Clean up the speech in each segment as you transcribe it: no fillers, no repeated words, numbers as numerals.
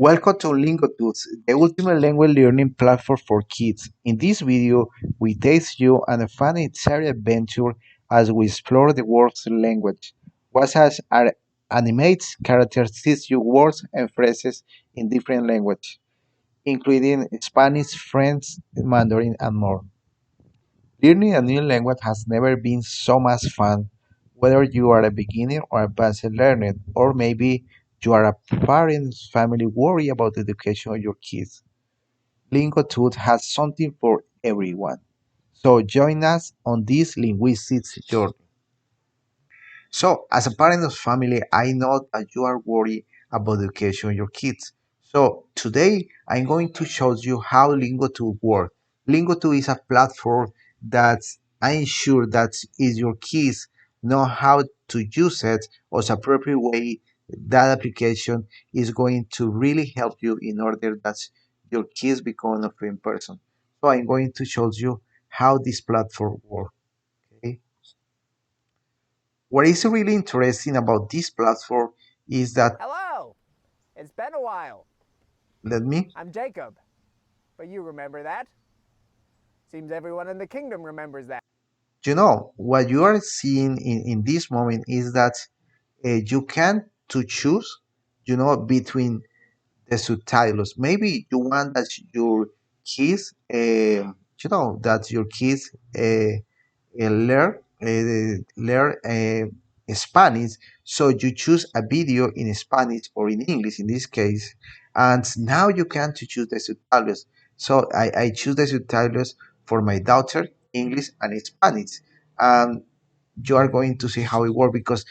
Welcome to Lingotube, the ultimate language learning platform for kids. In this video, we take you on a fun and exciting adventure as we explore the world's language. What has our animates characters teach you words and phrases in different languages, including Spanish, French, Mandarin, and more. Learning a new language has never been so much fun, whether you are a beginner or advanced learner, or maybe you are a parent family worried about the education of your kids. Lingotube has something for everyone. So join us on this linguistic journey. So, as a parent of family, I know that you are worried about the education of your kids. So, today I'm going to show you how Lingotube works. Lingotube is a platform that I'm sure that if your kids know how to use it as appropriate way, that application is going to really help you in order that your kids become a fluent person. So, I'm going to show you how this platform works. Okay? What is really interesting about this platform is that Hello! It's been a while. let me I'm Jacob. But you remember that? Seems everyone in the kingdom remembers that. what you are seeing in this moment is that you can to choose between the subtitles. Maybe you want that your kids that your kids learn Spanish. So you choose a video in Spanish or in English in this case, and now you can to choose the subtitles. So I choose the subtitles for my daughter, English and Spanish. And you are going to see how it works because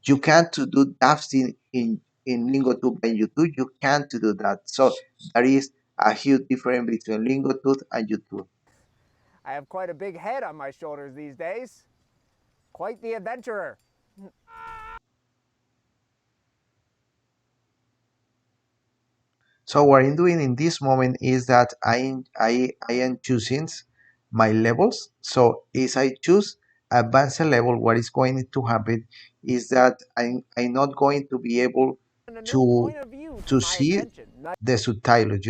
you can't to do that thing in Lingotube and YouTube. You can't to do that. So there is a huge difference between Lingotube and YouTube. I have quite a big head on my shoulders these days. Quite the adventurer. So what I'm doing in this moment is that I am choosing my levels. So if I choose advanced level, what is going to happen is that I'm not going to be able And a new to point of view to to my see attention. Nice the subtitles.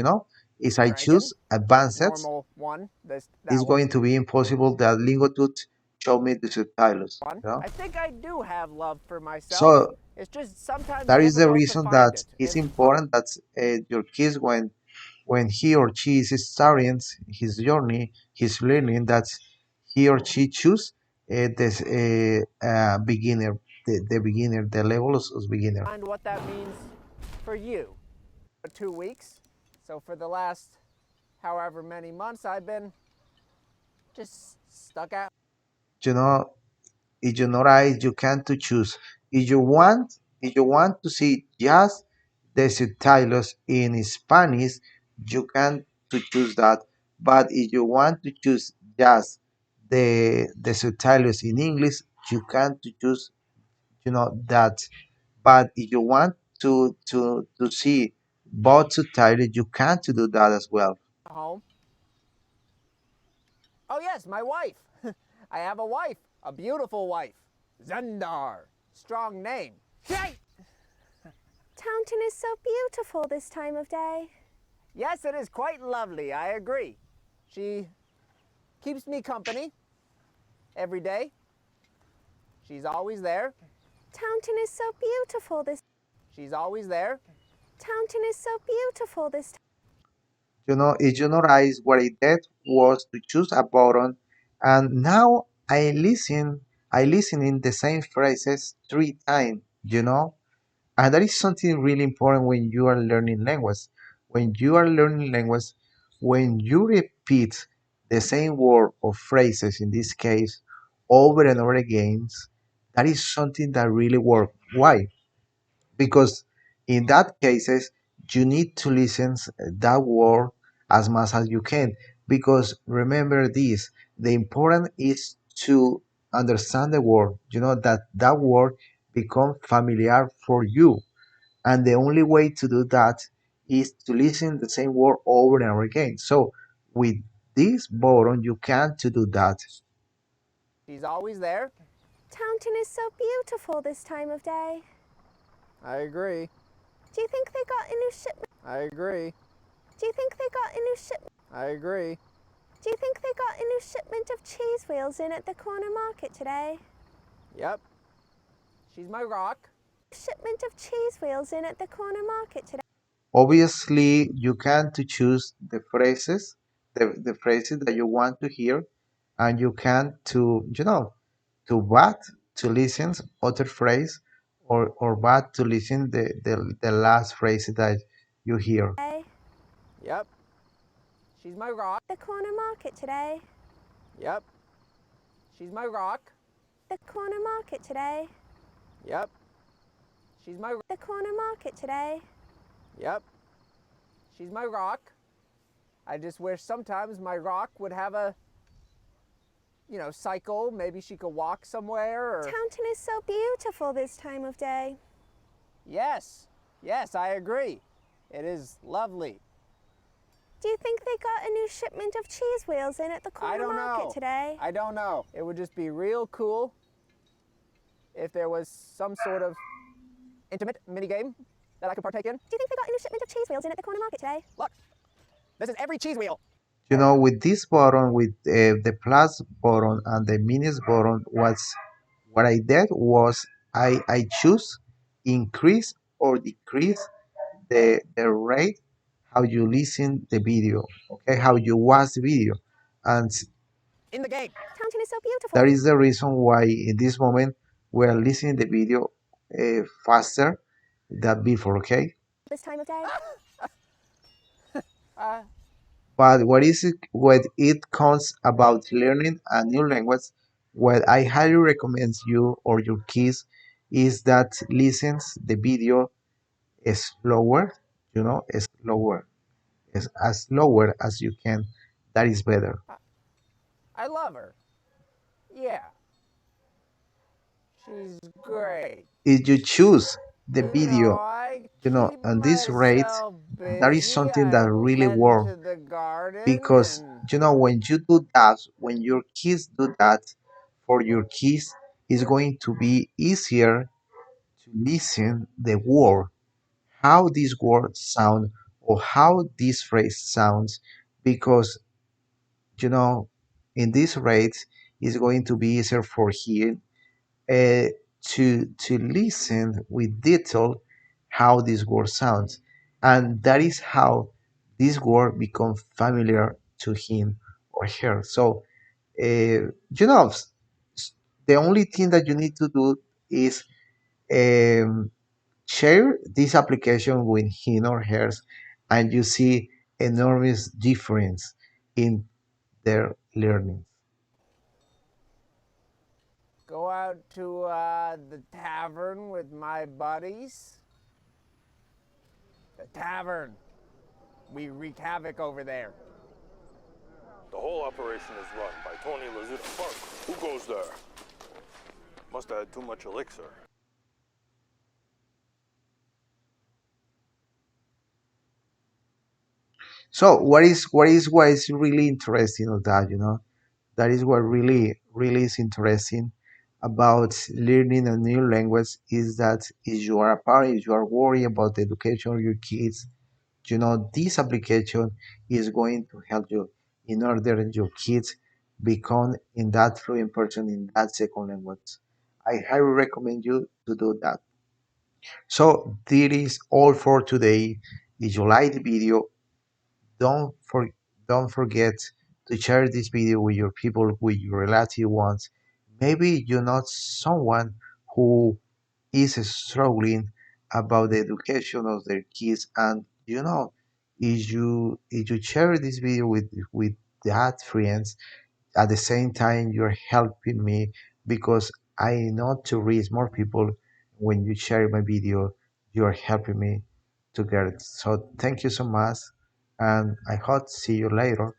If I dragon. choose advanced, Normal one. That it's going to be impossible that Lingotut show me the one. subtitles. I think I do have love for myself. So It's just sometimes that is the difficult to reason find that it. it's It's important that your kids when he or she is starting his journey, his learning, that he or she choose this beginner, the beginner, the levels of beginner. find what that means for you. 2 weeks. So for the last however many months I've been just stuck out. You know, if you notice, you can to choose. If you want to see just the subtitles in Spanish, you can to choose that. But if you want to choose just the subtitles in English, you can to choose that. But if you want to see both subtitles, you can to do that as well. Home. Oh yes, my wife. I have a wife, a beautiful wife. Zendar. Strong name. Yay! Taunton is so beautiful this time of day. Yes, it is quite lovely, I agree. She keeps me company every day. She's always there. Taunton is so beautiful this. She's always there. Taunton is so beautiful this time. If you notice what I did was to choose a button, and now I listen in the same phrases 3 times, and that is something really important when you are learning language. When you are learning language, when you repeat the same word or phrases, in this case, over and over again, that is something that really works. Why? Because in that cases you need to listen that word as much as you can, because remember this, the important is to understand the word, that word become familiar for you, and the only way to do that is to listen the same word over and over again. So with this button you can to do that. She's always there. Taunton is so beautiful this time of day. I agree. Do you think they got a new shipment? I agree. Do you think they got a new shipment? I agree. Do you think they got a new shipment of cheese wheels in at the corner market today? Yep. She's my rock. Shipment of cheese wheels in at the corner market today. Obviously, you can to choose the phrases, the phrases that you want to hear, and you can to what to listen other phrase or what to listen the last phrase that you hear. Yep. She's my rock. The corner market today. Yep. She's my rock. The corner market today. Yep. She's my The corner market today. Yep. She's my rock. I just wish sometimes my rock would have a cycle. Maybe she could walk somewhere or Taunton is so beautiful this time of day. Yes. Yes, I agree. It is lovely. Do you think they got a new shipment of cheese wheels in at the I corner don't market know. today? I don't know. It would just be real cool if there was some sort of intimate minigame that I could partake in. Do you think they got a new shipment of cheese wheels in at the corner market today? Look, this is every cheese wheel. With this button, with the plus button and the minus button, what I did was I choose increase or decrease the rate how you listen the video, okay, how you watch the video, and In the game. Taunton is so beautiful. that is the reason why in this moment we are listening the video faster than before, okay. This time of day. Uh, But what it comes about learning a new language, what I highly recommend you or your kids is that listens the video slower, slower, as slower as you can. That is better. I love her. Yeah. She's great. If you choose the video, I keep on this rate, myself that is busy. something I that really tend works to the garden because and when you do that, when your kids do that, for your kids, it's going to be easier to listen the word, how this word sound or how this phrase sounds, because you know in this rate it's going to be easier for him uh, to listen with detail how this word sounds, and that is how this word becomes familiar to him or her. So the only thing that you need to do is um, share this application with him or hers, and you see enormous difference in their learning. go out to the tavern with my buddies. The tavern. We wreak havoc over there. The whole operation is run by Tony Lazuda Park. Who goes there? Must have had too much elixir. So what is really interesting of that, that is what really is interesting about learning a new language is that if you are a parent, if you are worried about the education of your kids, this application is going to help you in order that your kids become in that fluent person in that second language. I highly recommend you to do that. So this is all for today. If you like the video, don't for, don't forget to share this video with your people, with your relative ones. Maybe you know someone who is struggling about the education of their kids, and if you share this video with that friends, at the same time you're helping me because I know to reach more people. When you share my video, you're helping me to get it. So thank you so much, and I hope to see you later.